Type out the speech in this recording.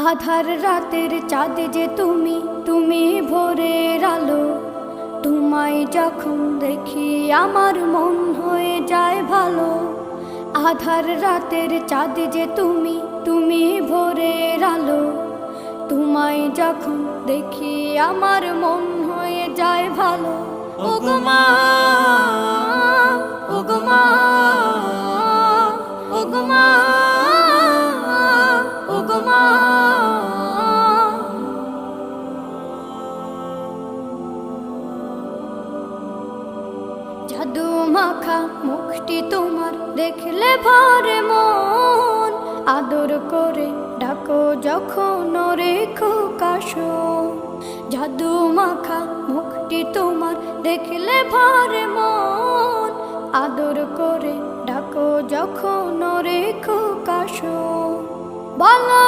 আধার রাতের চাঁদ যে তুমি, তুমি ভোরের আলো। তোমায় যখন দেখি আমার মন হয়ে যায় ভালো। আধার রাতের চাঁদ যে তুমি, তুমি ভোরের আলো। তোমায় যখন দেখি আমার মন হয়ে যায় ভালো। ওগো মা, ওগো মা, ওগো মা, ওগো মা। জাদু মাখা মুখটি তোমার দেখলে ভরে মন। আদর করে ডাকো যখন রেখো কাশন। জাদু মাখা মুখটি তোমার দেখলে ভরে মন। আদর করে ডাকো যখন রেখো কাশন। বলো